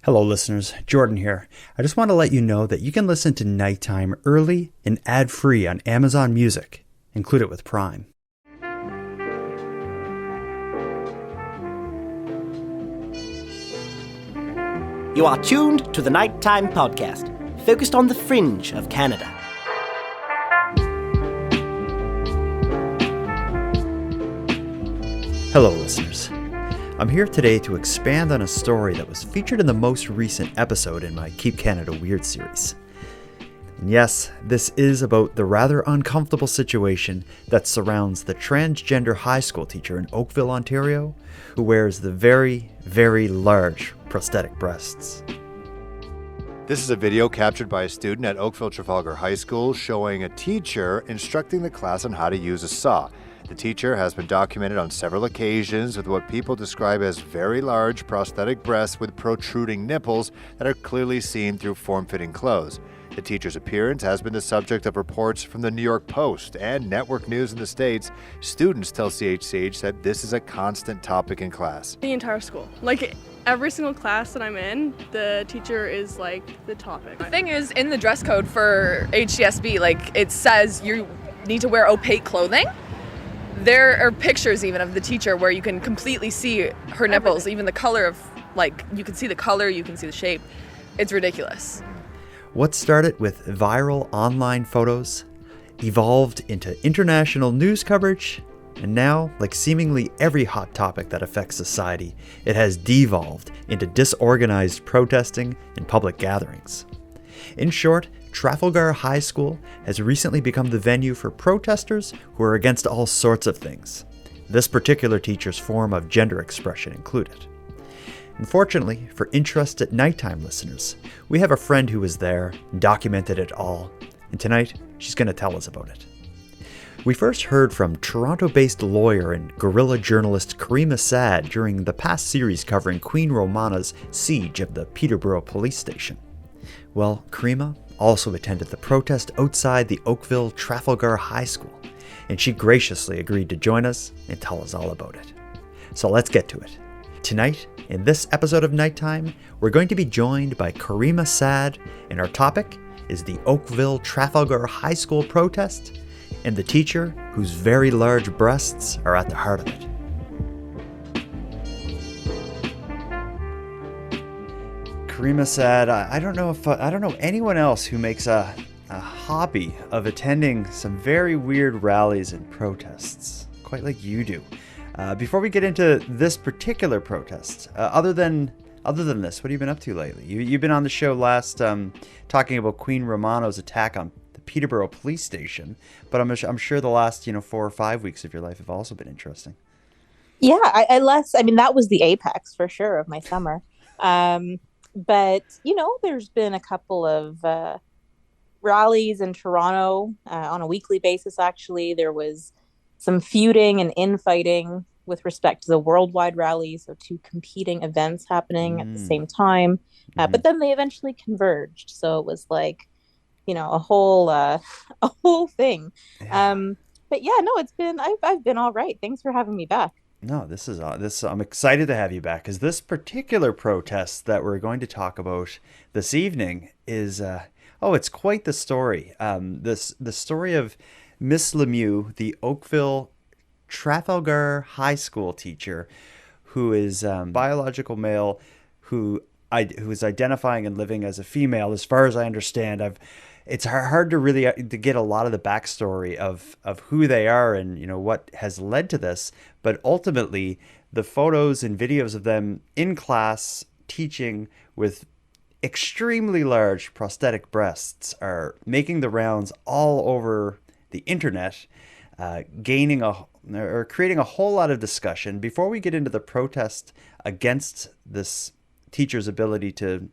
Hello listeners, Jordan here. I just want to let you know that you can listen to Nighttime early and ad-free on Amazon Music. Include it with Prime. You are tuned to the Nighttime Podcast, focused on the fringe of Canada. Hello listeners. I'm here today to expand on a story that was featured in the most recent episode in my Keep Canada Weird series. And yes, this is about the rather uncomfortable situation that surrounds the transgender high school teacher in Oakville, Ontario, who wears the very, very large prosthetic breasts. This is a video captured by a student at Oakville Trafalgar High School showing a teacher instructing the class on how to use a saw. The teacher has been documented on several occasions with what people describe as very large prosthetic breasts with protruding nipples that are clearly seen through form-fitting clothes. The teacher's appearance has been the subject of reports from the New York Post and network news in the States. Students tell CHCH that this is a constant topic in class. The entire school. Like every single class that I'm in, the teacher is like the topic. The thing is, in the dress code for HCSB, like it says you need to wear opaque clothing. There are pictures even of the teacher where you can completely see her nipples, even the color of, like, you can see the color, you can see the shape. It's ridiculous. What started with viral online photos evolved into international news coverage, and now, like seemingly every hot topic that affects society, it has devolved into disorganized protesting in public gatherings. In short, Trafalgar High School has recently become the venue for protesters who are against all sorts of things, this particular teacher's form of gender expression included. Unfortunately, for interested nighttime listeners, we have a friend who was there and documented it all, and tonight she's going to tell us about it. We first heard from Toronto-based lawyer and guerrilla journalist Caryma S'ad during the past series covering Queen Romana's siege of the Peterborough Police Station. Well, Caryma also attended the protest outside the Oakville Trafalgar High School, and she graciously agreed to join us and tell us all about it. So let's get to it. Tonight, in this episode of Nighttime, we're going to be joined by Caryma S'ad, and our topic is the Oakville Trafalgar High School protest and the teacher whose very large breasts are at the heart of it. Caryma S'ad, I don't know anyone else who makes a hobby of attending some very weird rallies and protests, quite like you do. Before we get into this particular protest, other than this, what have you been up to lately? You've been on the show last talking about Queen Romana's attack on the Peterborough Police Station, but I'm sure the last 4 or 5 weeks of your life have also been interesting. Yeah, I mean that was the apex for sure of my summer. But, there's been a couple of rallies in Toronto on a weekly basis, actually. There was some feuding and infighting with respect to the worldwide rallies, so two competing events happening at the same time. But then they eventually converged. So it was like, a whole thing. Yeah. But yeah, no, I've been all right. Thanks for having me back. No, I'm excited to have you back, because this particular protest that we're going to talk about this evening is, it's quite the story. The story of Miss Lemieux, the Oakville Trafalgar High School teacher, who is biological male, who is identifying and living as a female. As far as I understand, it's hard to really to get a lot of the backstory of who they are and what has led to this. But ultimately, the photos and videos of them in class teaching with extremely large prosthetic breasts are making the rounds all over the internet, creating a whole lot of discussion. Before we get into the protest against this teacher's ability to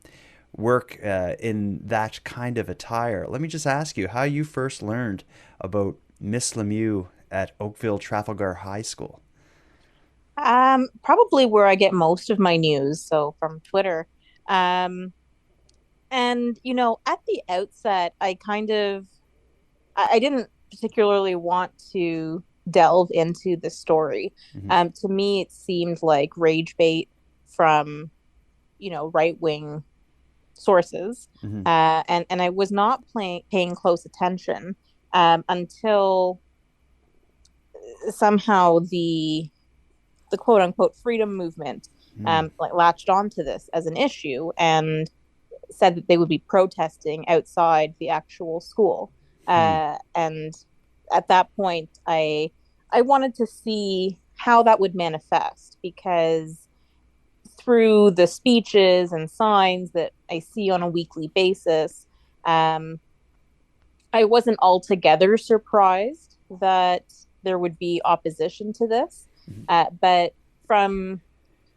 work in that kind of attire, let me just ask you how you first learned about Miss Lemieux at Oakville Trafalgar High School. Probably where I get most of my news, so from Twitter. And, at the outset, I didn't particularly want to delve into the story. To me, it seemed like rage bait from right wing sources. And I was not paying close attention until somehow the quote unquote freedom movement like latched onto this as an issue and said that they would be protesting outside the actual school. And at that point, I wanted to see how that would manifest, because through the speeches and signs that I see on a weekly basis, I wasn't altogether surprised that there would be opposition to this. But from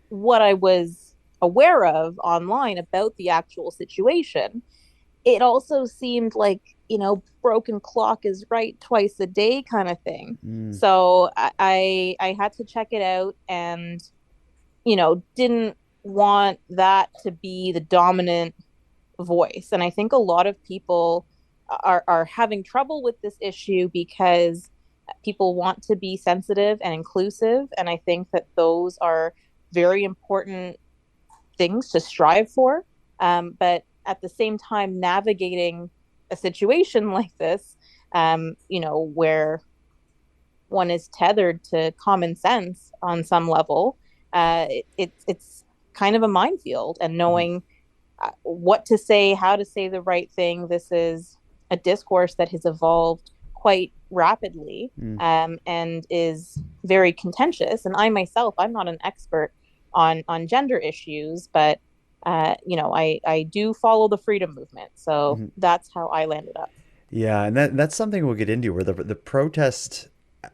what I was aware of online about the actual situation, it also seemed like, broken clock is right twice a day kind of thing. So I had to check it out, and, didn't want that to be the dominant voice. And I think a lot of people are having trouble with this issue because people want to be sensitive and inclusive. And I think that those are very important things to strive for. But at the same time, navigating a situation like this, where one is tethered to common sense on some level, it's kind of a minefield. And knowing what to say, how to say the right thing. This is a discourse that has evolved quite rapidly and is very contentious. And I myself, I'm not an expert on gender issues, but I do follow the freedom movement. So that's how I landed up. Yeah, and that's something we'll get into, where the protest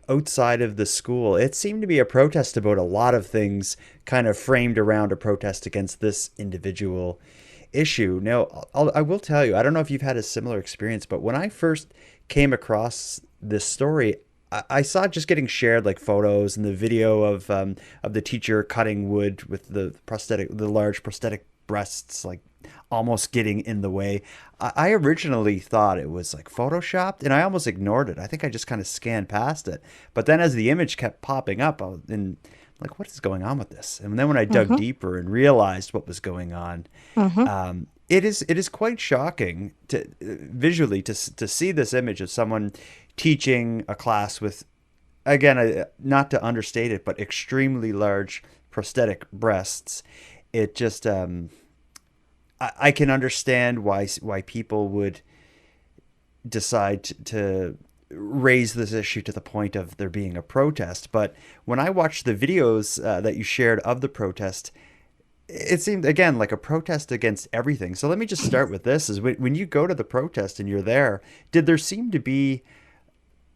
outside of the school, it seemed to be a protest about a lot of things kind of framed around a protest against this individual issue. Now, I will tell you, I don't know if you've had a similar experience, but when I first came across this story, I saw just getting shared like photos and the video of the teacher cutting wood with the large prosthetic breasts, like almost getting in the way. I originally thought it was like photoshopped, and I almost ignored it. I think I just kind of scanned past it. But then as the image kept popping up, I was like, what is going on with this? And then when I dug deeper and realized what was going on, it is quite shocking to visually to see this image of someone teaching a class with, again, not to understate it, but extremely large prosthetic breasts. It just I can understand why people would decide to raise this issue to the point of there being a protest. But when I watched the videos that you shared of the protest, it seemed, again, like a protest against everything. So let me just start with this: is when you go to the protest and you're there, did there seem to be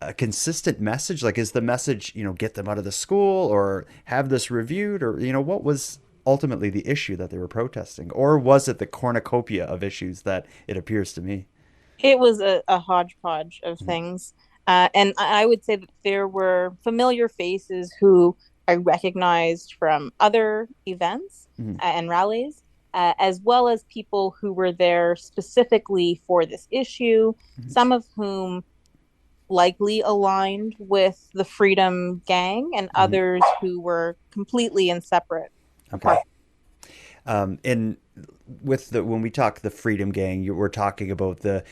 a consistent message? Like, is the message, get them out of the school or have this reviewed, or, what was ultimately the issue that they were protesting? Or was it the cornucopia of issues that it appears to me? It was a hodgepodge of things. And I would say that there were familiar faces who I recognized from other events and rallies, as well as people who were there specifically for this issue, some of whom likely aligned with the Freedom Gang, and others who were completely in separate. Okay. And when we talk the Freedom Gang, we're talking about they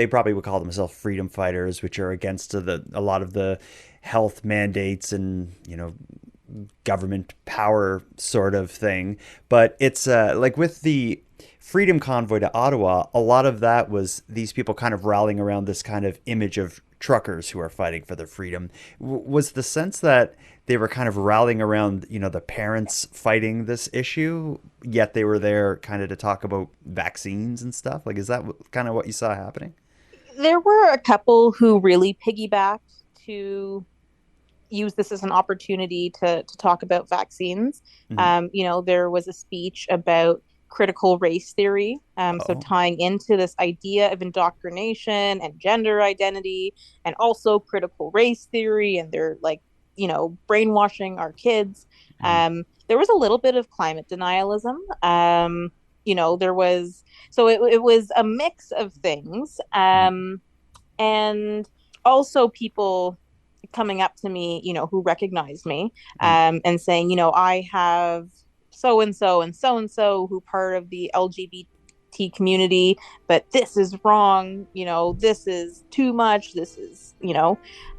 probably would call themselves freedom fighters, which are against a lot of the health mandates and, government power sort of thing. But it's like with the Freedom Convoy to Ottawa, a lot of that was these people kind of rallying around this kind of image of truckers who are fighting for their freedom. Was the sense that they were kind of rallying around, the parents fighting this issue, yet they were there kind of to talk about vaccines and stuff? Like, is that kind of what you saw happening? There were a couple who really piggybacked to use this as an opportunity to talk about vaccines. There was a speech about critical race theory, so tying into this idea of indoctrination and gender identity, and also critical race theory, and they're like, brainwashing our kids. There was a little bit of climate denialism. There was, so it was a mix of things, and also people coming up to me, who recognized me, and saying, I have so-and-so and so-and-so who part of the LGBT community, but this is wrong, this is too much, this is,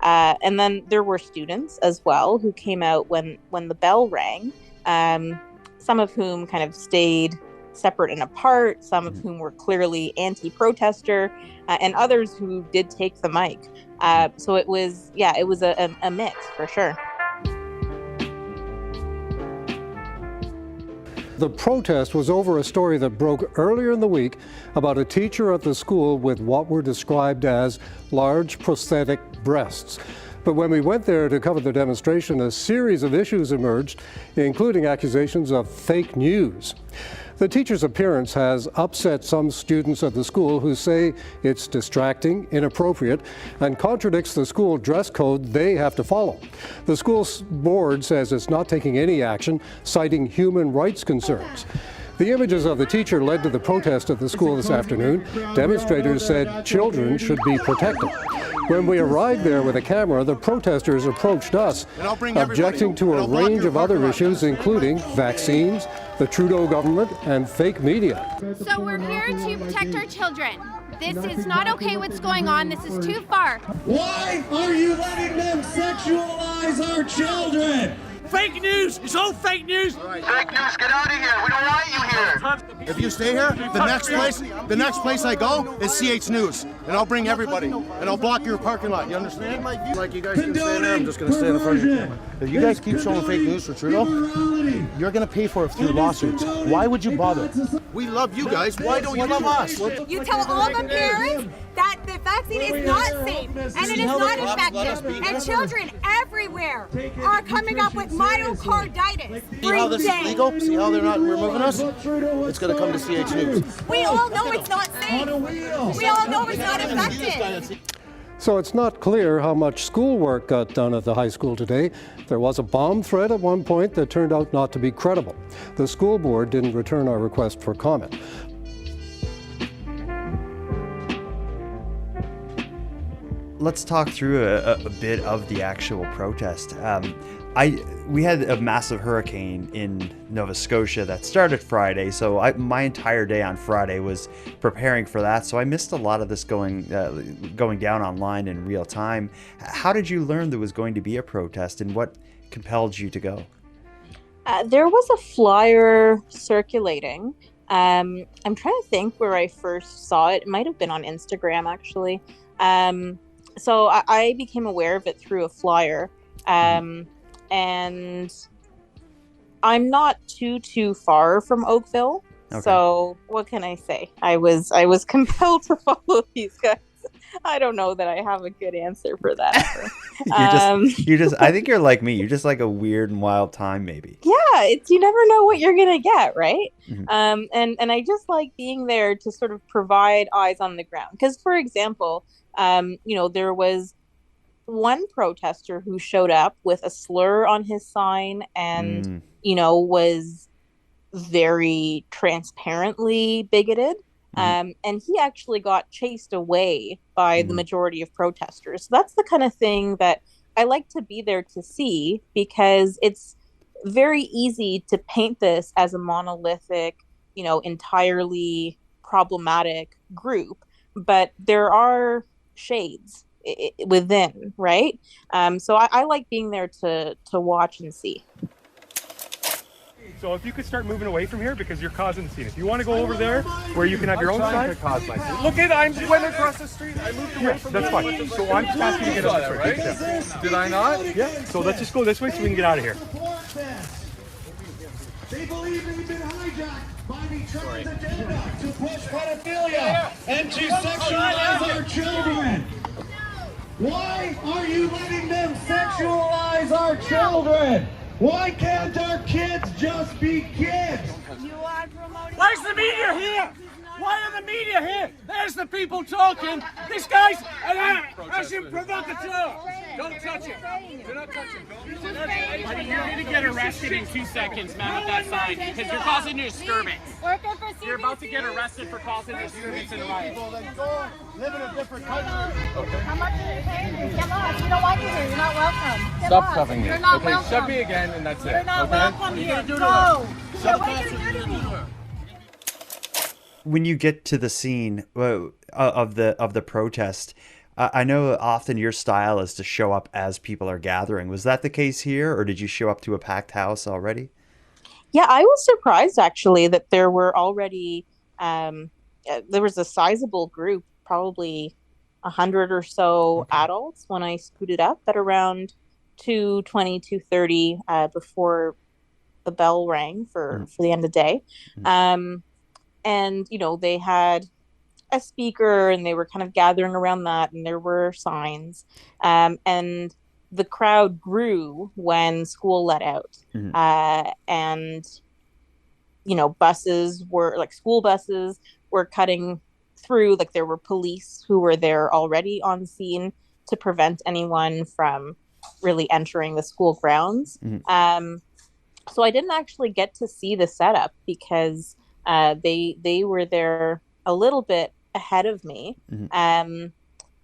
and then there were students as well who came out when the bell rang, some of whom kind of stayed separate and apart, some of whom were clearly anti-protester, and others who did take the mic. So it was a mix for sure. The protest was over a story that broke earlier in the week about a teacher at the school with what were described as large prosthetic breasts. But when we went there to cover the demonstration, a series of issues emerged, including accusations of fake news. The teacher's appearance has upset some students at the school who say it's distracting, inappropriate, and contradicts the school dress code they have to follow. The school board says it's not taking any action, citing human rights concerns. The images of the teacher led to the protest at the school this afternoon. Demonstrators said children should be protected. When we arrived there with a camera, the protesters approached us, objecting to a range of other issues, including vaccines, the Trudeau government, and fake media. So we're here to protect our children. This is not okay what's going on. This is too far. Why are you letting them sexualize our children? Fake news! It's all fake news! Fake news, get out of here! We don't want you here! If you stay here, the next place I go is CH News, and I'll bring everybody, and I'll block your parking lot. You understand? Like you guys can stay there, I'm just going to stay in the front of you. If you guys keep showing fake news for Trudeau, you're going to pay for it through lawsuits. Why would you bother? We love you guys. Why don't you love us? You tell all the parents that the vaccine is not safe and it is not effective, and children everywhere are coming up with myocarditis. See how this is legal? See how they're not removing us? It's going to come to CH News. We all know it's not safe. We all know it's not effective. So it's not clear how much schoolwork got done at the high school today. There was a bomb threat at one point that turned out not to be credible. The school board didn't return our request for comment. Let's talk through a bit of the actual protest. We had a massive hurricane in Nova Scotia that started Friday, so my entire day on Friday was preparing for that. So I missed a lot of this going down online in real time. How did you learn there was going to be a protest, and what compelled you to go? There was a flyer circulating. I'm trying to think where I first saw it. It might have been on Instagram, actually. So I became aware of it through a flyer. And I'm not too far from Oakville. Okay. So what can I say? I was compelled to follow these guys. I don't know that I have a good answer for that. you just I think you're like me. You're just like a weird and wild time, maybe. Yeah, you never know what you're gonna get, right? Mm-hmm. And I just like being there to sort of provide eyes on the ground. Because, for example, there was one protester who showed up with a slur on his sign and, was very transparently bigoted. And he actually got chased away by the majority of protesters. So that's the kind of thing that I like to be there to see, because it's very easy to paint this as a monolithic, entirely problematic group. But there are shades within, right? So I like being there to watch and see. So if you could start moving away from here, because you're causing the scene. If you want to go over there where you can have your own side. Look at, I went across the street. I moved away from that's fine. So I'm just asking you to get out of this way. Yeah. Did I not? Yeah. So let's just go this way so we can get out of here. They believe they've been hijacked by the trans agenda to push pedophilia and to sexualize our children. Why are you letting them sexualize our children? Why can't our kids just be kids? Where's the media here? Why are the media here? There's the people talking. This guy's an provocateur. Don't touch him. Do not touch him. You're going to get arrested in 2 seconds, man, with that sign, because you're causing a disturbance. You're about to get arrested for causing a disturbance in a riot. Live in a different country. Okay. How much are you paying? Get lost. We don't want you here. You're not welcome. Stop cuffing me. You're not okay, welcome. shove me again, and that's it. You're not okay? welcome here. Go. Yeah, what are you gonna do to me? When you get to the scene of the protest, I know often your style is to show up as people are gathering. Was that the case here, or did you show up to a packed house already? Yeah, I was surprised actually that there were already there was a sizable group, probably 100 or so adults when I scooted up at around 2:20, 2:30 before the bell rang for the end of the day. And they had a speaker and they were kind of gathering around that, and there were signs. And the crowd grew when school let out. And buses were like school buses were cutting through. Like there were police who were there already on scene to prevent anyone from really entering the school grounds. So I didn't actually get to see the setup because they were there a little bit ahead of me. And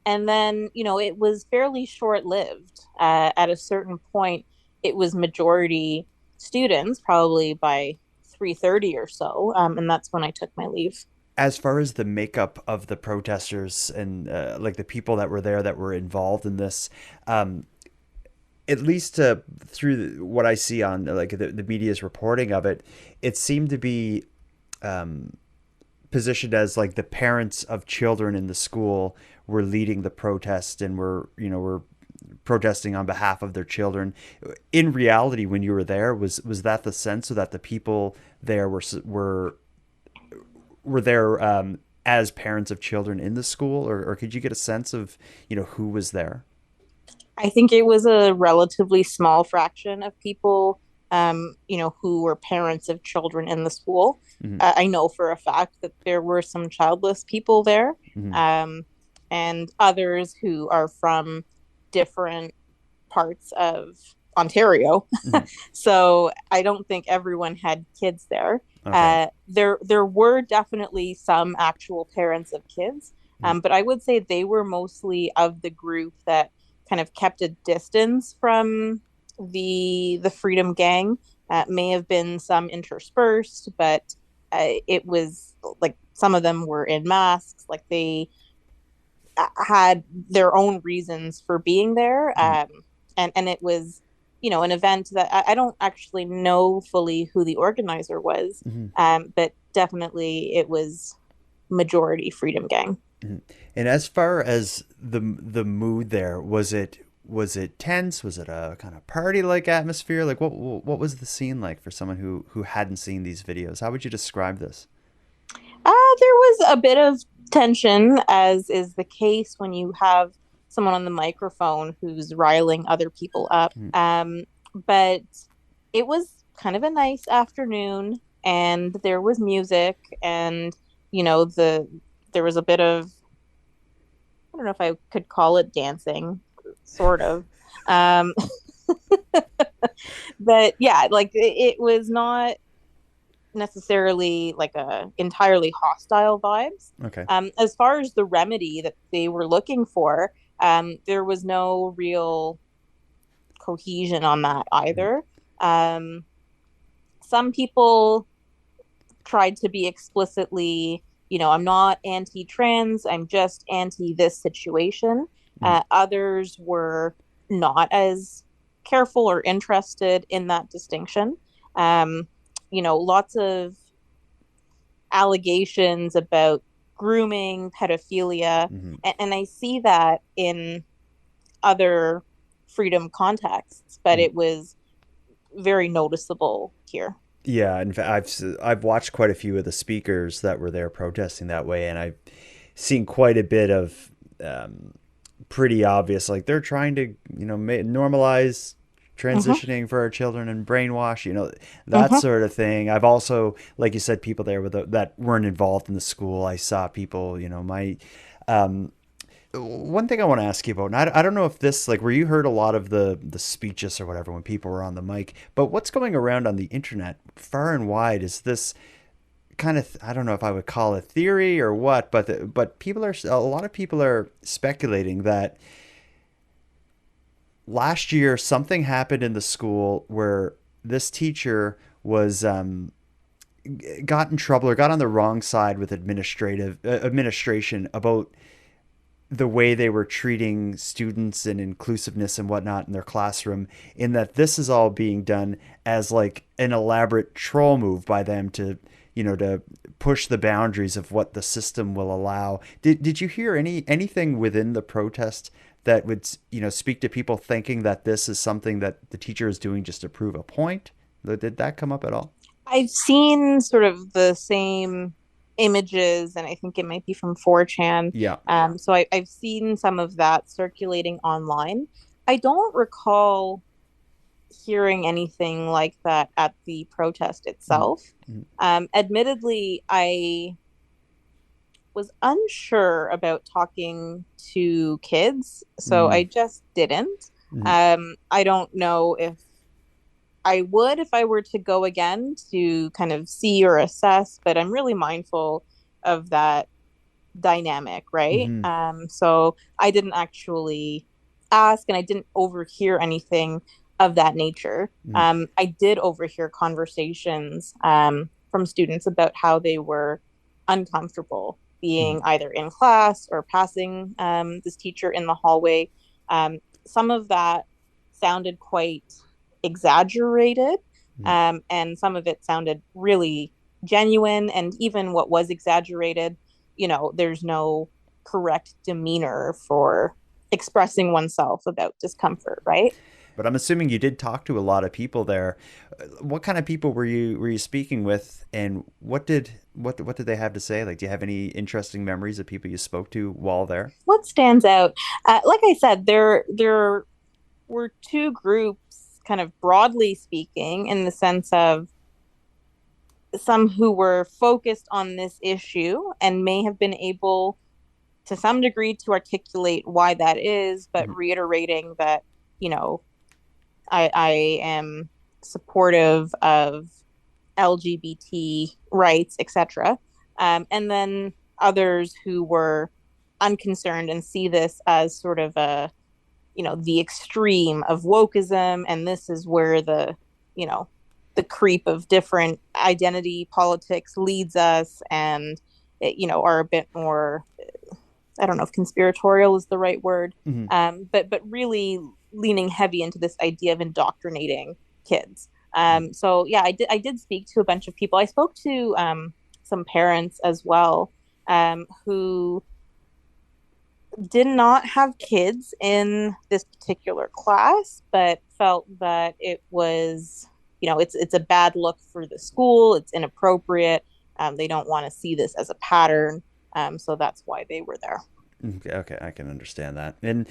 then, it was fairly short-lived. At a certain point, it was majority students, probably by 3:30 or so. And that's when I took my leave. As far as the makeup of the protesters and like the people that were there that were involved in this, at least through what I see on like the media's reporting of it, it seemed to be positioned as like the parents of children in the school were leading the protest and were protesting on behalf of their children. In reality, when you were there, was that the sense, so that the people there were there as parents of children in the school, or could you get a sense of who was there? I think it was a relatively small fraction of people, who were parents of children in the school. I know for a fact that there were some childless people there, and others who are from different parts of Ontario. So I don't think everyone had kids there. There were definitely some actual parents of kids, but I would say they were mostly of the group that kind of kept a distance from the Freedom Gang. May have been some interspersed, but it was like some of them were in masks. Like they had their own reasons for being there. And it was, an event that I don't actually know fully who the organizer was, but definitely it was majority Freedom Gang. And as far as the mood there, was it tense? Was it a kind of party-like atmosphere? Like what was the scene like for someone who hadn't seen these videos? How would you describe this? There was a bit of tension, as is the case when you have someone on the microphone who's riling other people up. But it was kind of a nice afternoon, and there was music, and there was a bit of, I don't know if I could call it dancing, sort of. But yeah, like it was not necessarily like a entirely hostile vibes. As far as the remedy that they were looking for, there was no real cohesion on that either. Some people tried to be explicitly, I'm not anti-trans, I'm just anti this situation. Others were not as careful or interested in that distinction. Lots of allegations about grooming, pedophilia, and I see that in other freedom contexts, but it was very noticeable here. Yeah, in fact, I've watched quite a few of the speakers that were there protesting that way, and I've seen quite a bit of pretty obvious, like they're trying to normalize transitioning for our children and brainwash, that sort of thing. I've also, like you said, people there that weren't involved in the school. I saw people, my one thing I want to ask you about, and I don't know if this, like, where you heard a lot of the speeches or whatever when people were on the mic, but what's going around on the internet far and wide is this kind of, I don't know if I would call it theory or what, but a lot of people are speculating that last year something happened in the school where this teacher was got in trouble or got on the wrong side with administration about the way they were treating students and inclusiveness and whatnot in their classroom, in that this is all being done as like an elaborate troll move by them to, to push the boundaries of what the system will allow. Did you hear anything within the protest that would, speak to people thinking that this is something that the teacher is doing just to prove a point? Did that come up at all? I've seen sort of the same images, and I think it might be from 4chan. Yeah. So I've seen some of that circulating online. I don't recall hearing anything like that at the protest itself. Mm-hmm. Admittedly, I was unsure about talking to kids, so I just didn't. Mm-hmm. I don't know if I would if I were to go again to kind of see or assess, but I'm really mindful of that dynamic, right? Mm-hmm. So I didn't actually ask, and I didn't overhear anything of that nature. Mm-hmm. I did overhear conversations from students about how they were uncomfortable being either in class or passing this teacher in the hallway. Some of that sounded quite exaggerated, and some of it sounded really genuine. And even what was exaggerated, there's no correct demeanor for expressing oneself about discomfort, right? But I'm assuming you did talk to a lot of people there. What kind of people were you speaking with, and what did they have to say? Like, do you have any interesting memories of people you spoke to while there? What stands out? Like I said, there were two groups, kind of broadly speaking, in the sense of some who were focused on this issue and may have been able to some degree to articulate why that is, but reiterating that, I am supportive of LGBT rights, etc. And then others who were unconcerned and see this as sort of a, the extreme of wokeism, and this is where the creep of different identity politics leads us, and are a bit more, I don't know if conspiratorial is the right word, but really leaning heavy into this idea of indoctrinating kids. So yeah, I did speak to a bunch of people. I spoke to some parents as well, who did not have kids in this particular class, but felt that it was, it's a bad look for the school. It's inappropriate. They don't want to see this as a pattern. So that's why they were there. Okay, I can understand that. And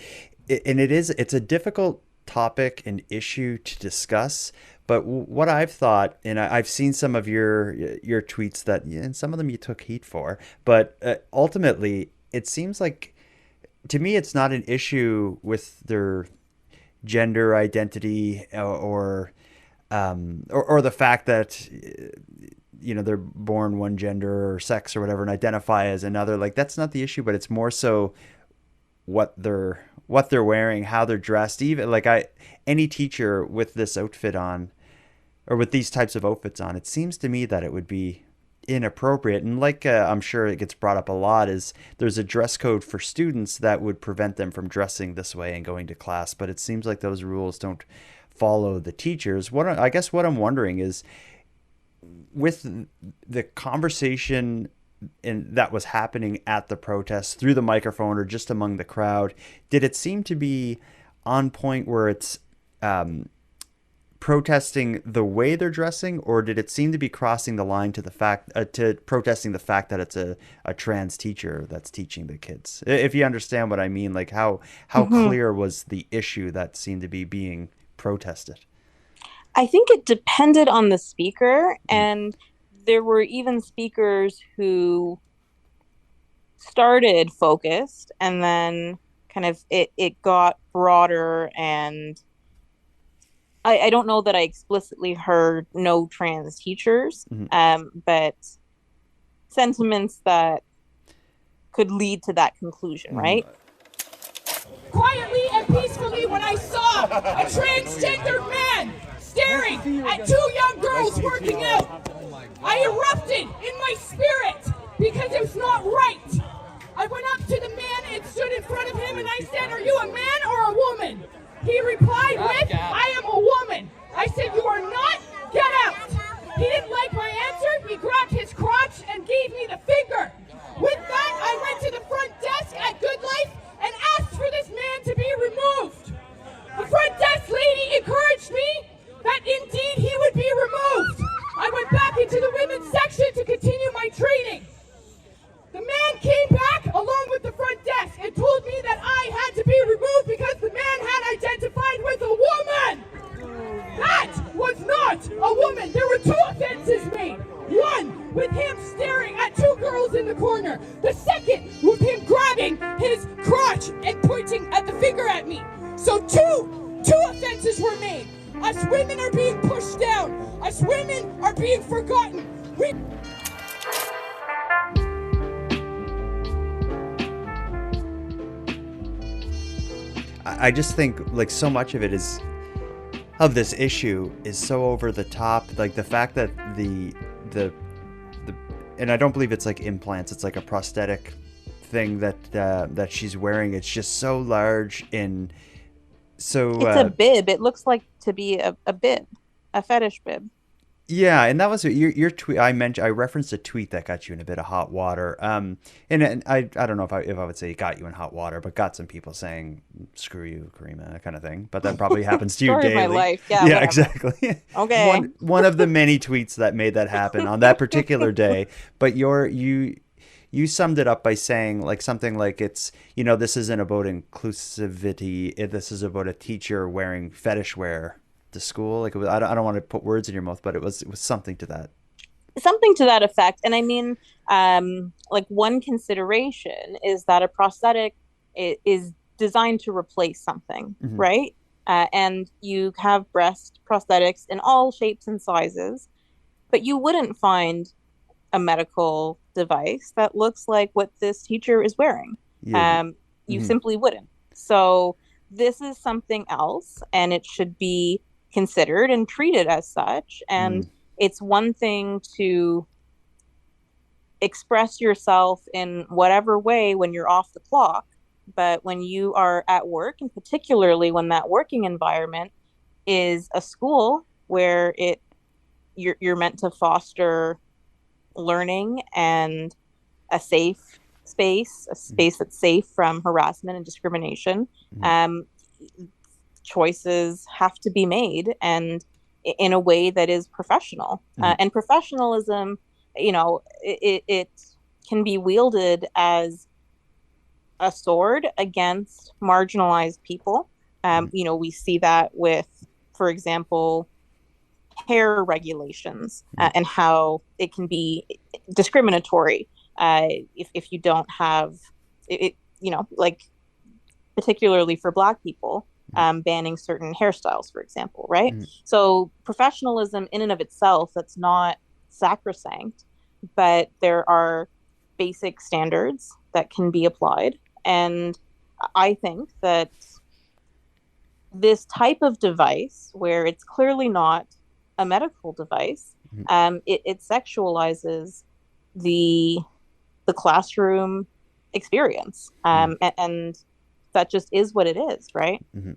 it's a difficult topic and issue to discuss. But what I've thought, and I've seen some of your tweets that, and some of them you took heat for, but ultimately it seems like, to me, it's not an issue with their gender identity or the fact that they're born one gender or sex or whatever and identify as another. Like, that's not the issue, but it's more so what they're wearing, how they're dressed. Even like any teacher with this outfit on, or with these types of outfits on, it seems to me that it would be inappropriate. And like I'm sure it gets brought up a lot, is there's a dress code for students that would prevent them from dressing this way and going to class, but it seems like those rules don't follow the teachers. What I'm wondering is, with the conversation that was happening at the protest through the microphone or just among the crowd, did it seem to be on point where it's protesting the way they're dressing, or did it seem to be crossing the line to the fact to protesting the fact that it's a trans teacher that's teaching the kids? If you understand what I mean, like how clear was the issue that seemed to be being protested? I think it depended on the speaker, and there were even speakers who started focused and then kind of it got broader, and I don't know that I explicitly heard no trans teachers, but sentiments that could lead to that conclusion, right? Quietly and peacefully, when I saw a transgendered man stand staring at two young girls working out. I erupted in my spirit because it was not right. I went up to the man and stood in front of him and I said, "Are you a man or a woman?" He replied with, "I am a woman." I said, "You are not. Get out." He didn't like my answer. He grabbed his crotch and gave me the finger. With that, I went to the front desk at Good Life and asked for this man to be removed. The front desk lady encouraged me that indeed he would be removed. I went back into the women's section to continue my training. The man came back along with the front desk and told me that I had to be removed because the man had identified with a woman. That was not a woman. There were two offenses made. One, with him staring at two girls in the corner. The second, with him grabbing his crotch and pointing at the finger at me. So two offenses were made. Us women are being pushed down. Us women are being forgotten. I just think like so much of it is of this issue is so over the top. Like the fact that the and I don't believe it's like implants. It's like a prosthetic thing that she's wearing. It's just so large and so. It's a bib. It looks like to be a bib, a fetish bib. Yeah, and that was your tweet. I referenced a tweet that got you in a bit of hot water. And I don't know if I would say it got you in hot water, but got some people saying "screw you, Caryma," that kind of thing. But that probably happens to you Story daily. of my life. Yeah, yeah, whatever. Exactly. Okay. One of the many tweets that made that happen on that particular day. But you summed it up by saying like something like it's this isn't about inclusivity. This is about a teacher wearing fetish wear to school. Like it was, I don't want to put words in your mouth, but it was something to that effect. And I mean, like one consideration is that a prosthetic is designed to replace something, mm-hmm. right? And you have breast prosthetics in all shapes and sizes, but you wouldn't find a medical device that looks like what this teacher is wearing. Yeah. You mm-hmm. simply wouldn't. So this is something else, and it should be considered and treated as such. And it's one thing to express yourself in whatever way when you're off the clock, but when you are at work, and particularly when that working environment is a school where you're meant to foster learning and a safe space, a space that's safe from harassment and discrimination, choices have to be made, and in a way that is professional. And professionalism, it can be wielded as a sword against marginalized people. We see that with, for example, hair regulations and how it can be discriminatory if you don't have it, like particularly for Black people. Banning certain hairstyles, for example, right? So professionalism in and of itself, that's not sacrosanct, but there are basic standards that can be applied. And I think that this type of device, where it's clearly not a medical device, it sexualizes the classroom experience. And that just is what it is, right? Mm-hmm.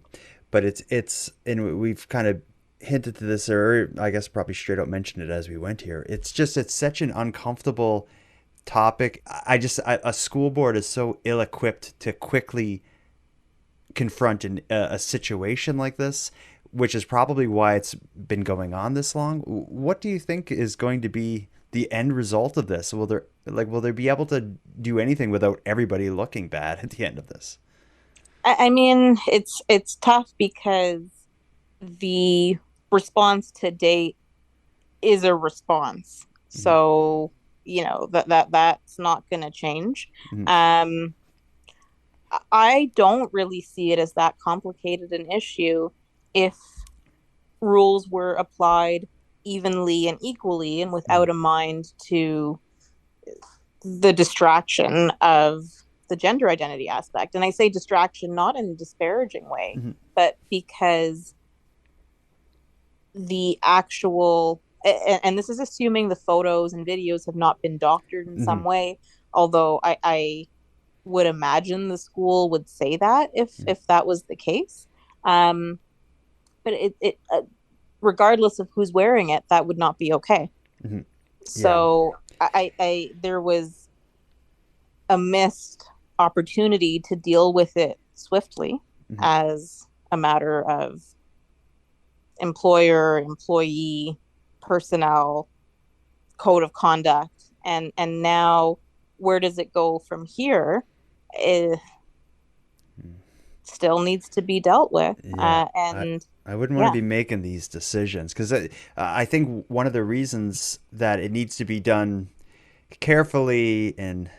But it's and we've kind of hinted to this, or I guess probably straight up mentioned it as we went here. It's such an uncomfortable topic. A school board is so ill-equipped to quickly confront a situation like this, which is probably why it's been going on this long. What do you think is going to be the end result of this? Will they be able to do anything without everybody looking bad at the end of this? I mean, it's tough because the response to date is a response. So, that's not going to change. I don't really see it as that complicated an issue if rules were applied evenly and equally and without a mind to the distraction of the gender identity aspect. And I say distraction not in a disparaging way, but because the actual, and this is assuming the photos and videos have not been doctored in some way, although I would imagine the school would say that if that was the case. But it regardless of who's wearing it, that would not be okay. So I there was a missed opportunity to deal with it swiftly as a matter of employer, employee, personnel, code of conduct, and now where does it go from here? It still needs to be dealt with. And I wouldn't want to be making these decisions, because I think one of the reasons that it needs to be done carefully and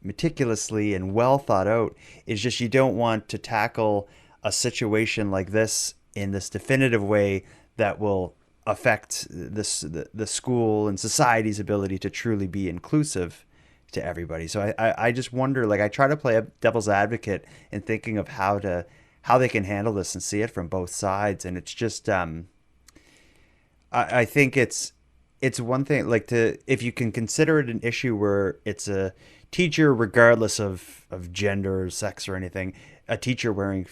meticulously and well thought out is just you don't want to tackle a situation like this in this definitive way that will affect the school and society's ability to truly be inclusive to everybody. So I just wonder, like, I try to play a devil's advocate in thinking of how they can handle this and see it from both sides. And it's just I think it's one thing, like, if you can consider it an issue where it's a teacher, regardless of gender or sex or anything, a teacher wearing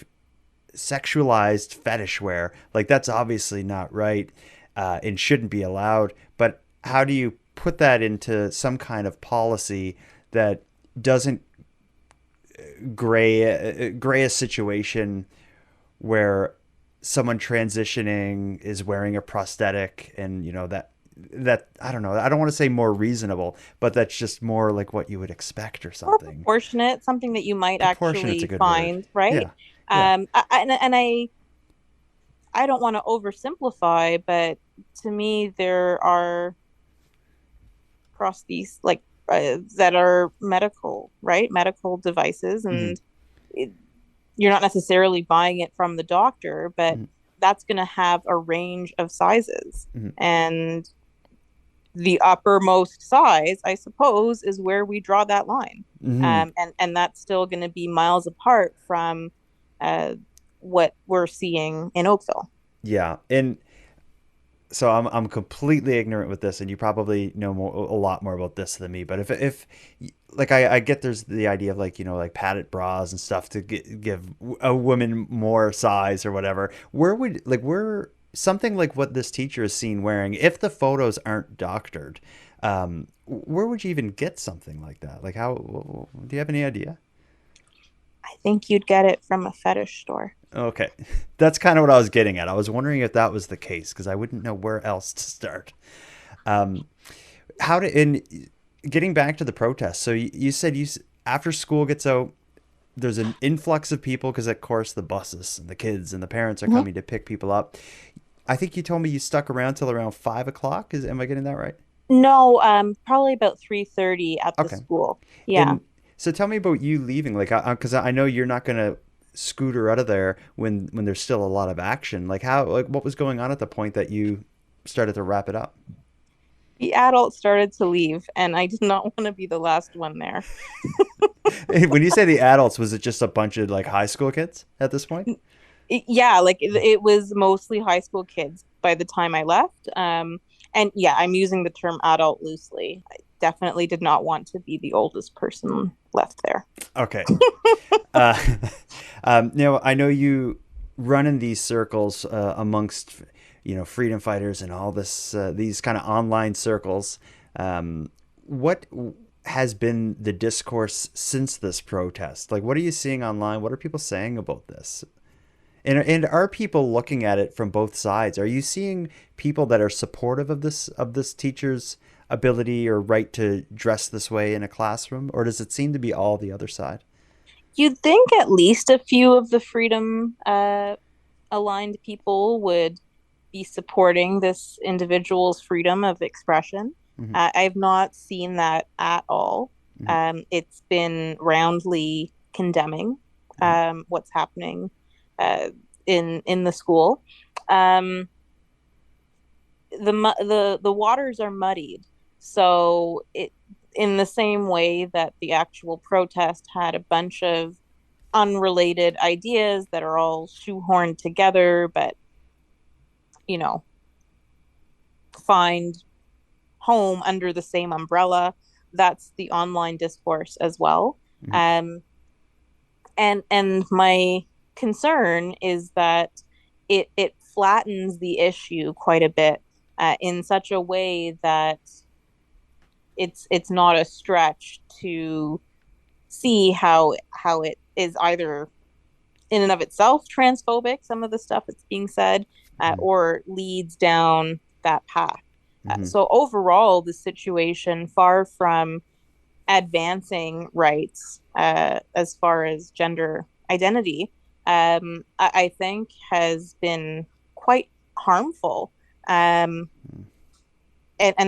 sexualized fetish wear, like, that's obviously not right and shouldn't be allowed. But how do you put that into some kind of policy that doesn't gray a situation where someone transitioning is wearing a prosthetic, and that I don't know, I don't want to say more reasonable, but that's just more like what you would expect or something. Or proportionate, something that you might actually find word. Right. Yeah. I don't want to oversimplify, but to me there are prostheses like that are medical devices, and you're not necessarily buying it from the doctor, but that's going to have a range of sizes, and the uppermost size, I suppose, is where we draw that line. And that's still going to be miles apart from what we're seeing in Oakville. Yeah. And so I'm completely ignorant with this, and you probably know a lot more about this than me. But if like, I get there's the idea of, like, like padded bras and stuff to give a woman more size or whatever. Where something like what this teacher is seen wearing, if the photos aren't doctored, where would you even get something like that? Like, how do you have any idea? I think you'd get it from a fetish store. Okay. That's kind of what I was getting at. I was wondering if that was the case, because I wouldn't know where else to start. Getting back to the protest. So you said after school gets out, there's an influx of people, because of course the buses and the kids and the parents are coming to pick people up. I think you told me you stuck around till around 5 o'clock. Am I getting that right? No, probably about 3:30 at the school. Yeah. And so tell me about you leaving, like, because I know you're not going to scooter out of there when there's still a lot of action. Like, what was going on at the point that you started to wrap it up? The adults started to leave, and I did not want to be the last one there. When you say the adults, was it just a bunch of, like, high school kids at this point? Yeah, like it was mostly high school kids by the time I left. And yeah, I'm using the term adult loosely. I definitely did not want to be the oldest person left there. Okay. Now, I know you run in these circles amongst, freedom fighters and all these kind of online circles. What has been the discourse since this protest? Like, what are you seeing online? What are people saying about this? And are people looking at it from both sides? Are you seeing people that are supportive of this teacher's ability or right to dress this way in a classroom, or does it seem to be all the other side? You'd think at least a few of the freedom aligned people would be supporting this individual's freedom of expression. I've not seen that at all. It's been roundly condemning what's happening in the school. The waters are muddied, so in the same way that the actual protest had a bunch of unrelated ideas that are all shoehorned together, but find home under the same umbrella. That's the online discourse as well. And my concern is that it flattens the issue quite a bit in such a way that it's not a stretch to see how it is either in and of itself transphobic, some of the stuff that's being said, or leads down that path. So overall, the situation, far from advancing rights as far as gender identity, I think has been quite harmful. And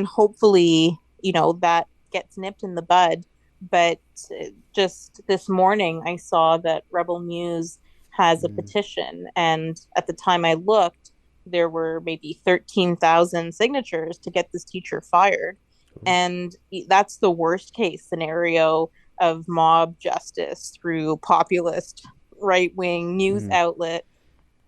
hopefully, that gets nipped in the bud. But just this morning, I saw that Rebel News has a petition. And at the time I looked, there were maybe 13,000 signatures to get this teacher fired. And that's the worst case scenario of mob justice through populist right-wing news outlet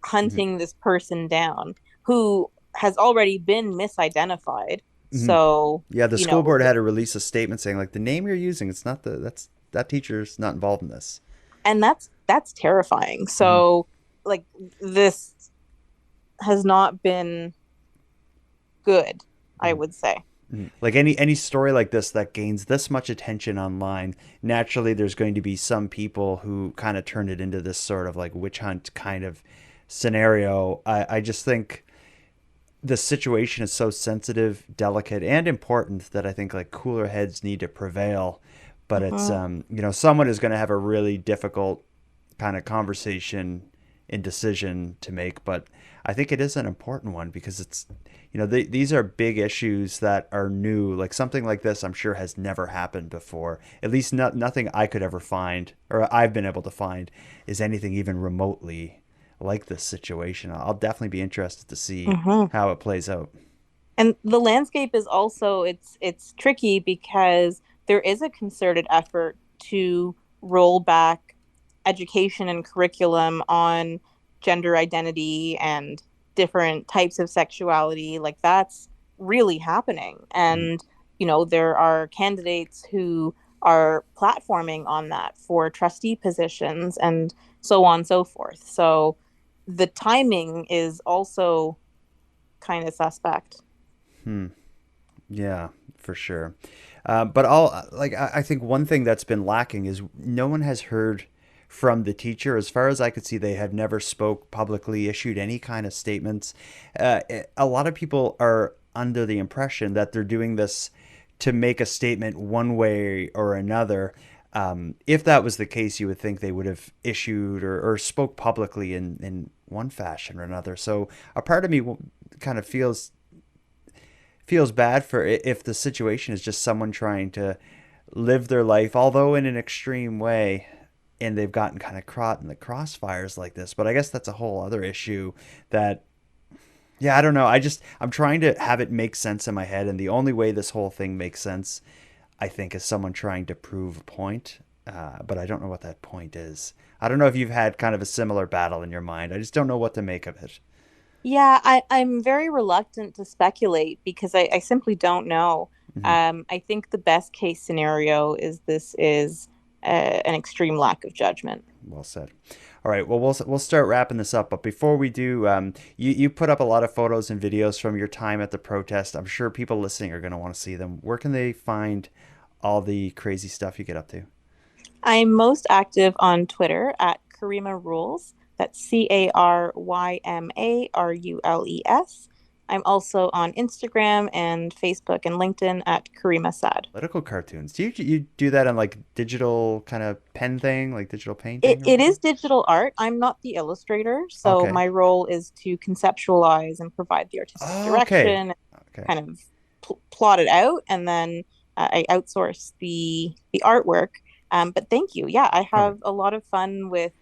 hunting this person down who has already been misidentified. So yeah, the school board had to release a statement saying, like, the name you're using, it's not that teacher's not involved in this. And that's terrifying. So like, this has not been good, I would say. Like any story like this that gains this much attention online, naturally there's going to be some people who kind of turn it into this sort of like witch hunt kind of scenario. I just think the situation is so sensitive, delicate, and important that I think like cooler heads need to prevail. But it's someone is going to have a really difficult kind of conversation and decision to make. But I think it is an important one because it's, these are big issues that are new. Like something like this, I'm sure has never happened before. At least nothing I could ever find, or I've been able to find, is anything even remotely like this situation. I'll definitely be interested to see how it plays out. And the landscape is also, it's tricky because there is a concerted effort to roll back education and curriculum on gender identity and different types of sexuality. Like, that's really happening. And, there are candidates who are platforming on that for trustee positions and so on and so forth. So the timing is also kind of suspect. Yeah, for sure. But I think one thing that's been lacking is no one has heard from the teacher. As far as I could see, they have never spoke publicly, issued any kind of statements. A lot of people are under the impression that they're doing this to make a statement one way or another. If that was the case, you would think they would have issued or spoke publicly in one fashion or another. So a part of me kind of feels bad for if the situation is just someone trying to live their life, although in an extreme way, and they've gotten kind of caught in the crossfires like this. But I guess that's a whole other issue that, I don't know. I'm trying to have it make sense in my head. And the only way this whole thing makes sense, I think, is someone trying to prove a point. But I don't know what that point is. I don't know if you've had kind of a similar battle in your mind. I just don't know what to make of it. Yeah, I'm very reluctant to speculate because I simply don't know. I think the best case scenario is this is an extreme lack of judgment. Well said. All right, well, we'll start wrapping this up. But before we do, you put up a lot of photos and videos from your time at the protest. I'm sure people listening are going to want to see them. Where can they find all the crazy stuff you get up to? I'm most active on Twitter at Caryma Rules. That's CarymaRules. I'm also on Instagram and Facebook and LinkedIn at Caryma S'ad. Political cartoons. Do you do that on like digital kind of pen thing, like digital painting? It is digital art. I'm not the illustrator, so my role is to conceptualize and provide the artistic direction, kind of plot it out, and then I outsource the artwork. But thank you. Yeah, I have a lot of fun with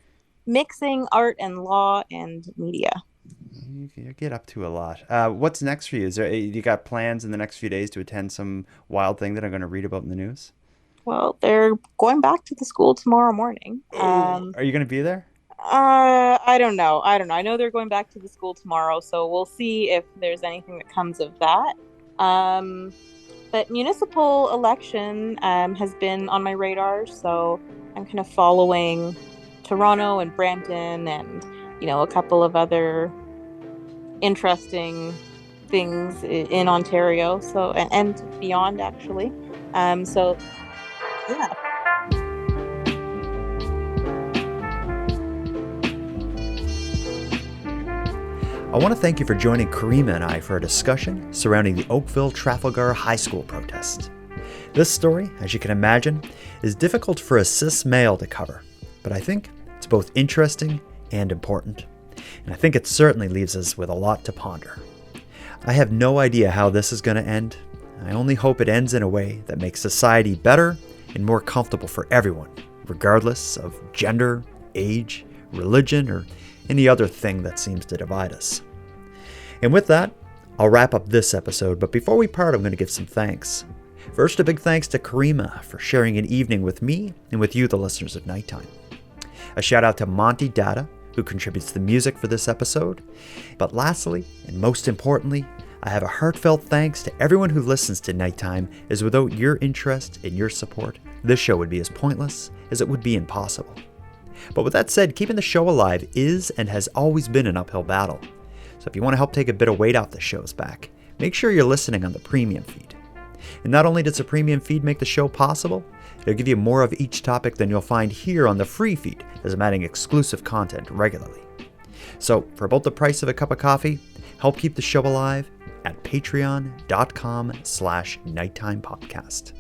mixing art and law and media. You get up to a lot. What's next for you? You got plans in the next few days to attend some wild thing that I'm going to read about in the news? Well, they're going back to the school tomorrow morning. Are you going to be there? I don't know. I know they're going back to the school tomorrow, so we'll see if there's anything that comes of that. But municipal election has been on my radar, so I'm kind of following Toronto and Brampton and, a couple of other interesting things in Ontario, so and beyond, actually. So, yeah. I want to thank you for joining Caryma and I for a discussion surrounding the Oakville Trafalgar High School protest. This story, as you can imagine, is difficult for a cis male to cover, but I think it's both interesting and important, and I think it certainly leaves us with a lot to ponder. I have no idea how this is going to end. I only hope it ends in a way that makes society better and more comfortable for everyone, regardless of gender, age, religion, or any other thing that seems to divide us. And with that, I'll wrap up this episode, but before we part, I'm going to give some thanks. First, a big thanks to Caryma for sharing an evening with me and with you, the listeners of Nighttime. A shout out to Monty Data, who contributes the music for this episode. But lastly, and most importantly, I have a heartfelt thanks to everyone who listens to Nighttime, as without your interest and your support, this show would be as pointless as it would be impossible. But with that said, keeping the show alive is and has always been an uphill battle. So if you want to help take a bit of weight off the show's back, make sure you're listening on the premium feed. And not only does the premium feed make the show possible, it'll give you more of each topic than you'll find here on the free feed, as I'm adding exclusive content regularly. So for about the price of a cup of coffee, help keep the show alive at patreon.com/nighttimepodcast.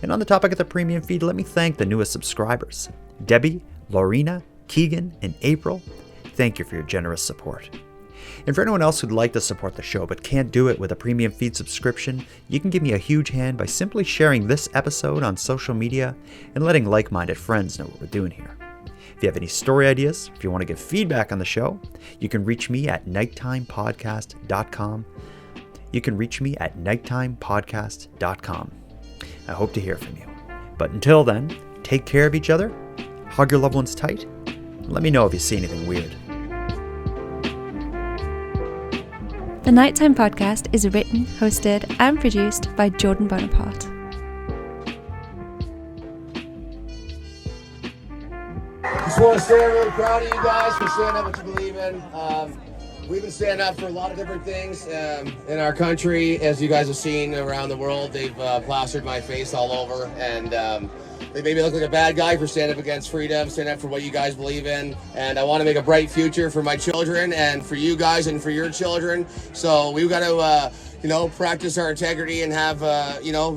And on the topic of the premium feed, let me thank the newest subscribers, Debbie, Lorena, Keegan, and April. Thank you for your generous support. And for anyone else who'd like to support the show but can't do it with a premium feed subscription, you can give me a huge hand by simply sharing this episode on social media and letting like-minded friends know what we're doing here. If you have any story ideas, if you want to give feedback on the show, you can reach me at nighttimepodcast.com. I hope to hear from you. But until then, take care of each other, hug your loved ones tight, and let me know if you see anything weird. The Nighttime Podcast is written, hosted, and produced by Jordan Bonaparte. Just want to say I'm really proud of you guys for standing up what you believe in. We've been standing up for a lot of different things in our country. As you guys have seen around the world, they've plastered my face all over, and they made me look like a bad guy for standing up against freedom, standing up for what you guys believe in. And I want to make a bright future for my children and for you guys and for your children. So we've got to, practice our integrity and have,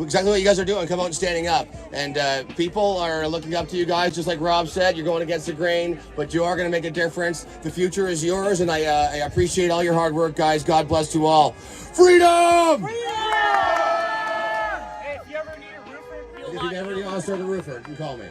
exactly what you guys are doing. Come out and standing up. And people are looking up to you guys, just like Rob said. You're going against the grain, but you are going to make a difference. The future is yours, and I appreciate all your hard work, guys. God bless you all. Freedom! If you ever want to start a roofer, you can call me.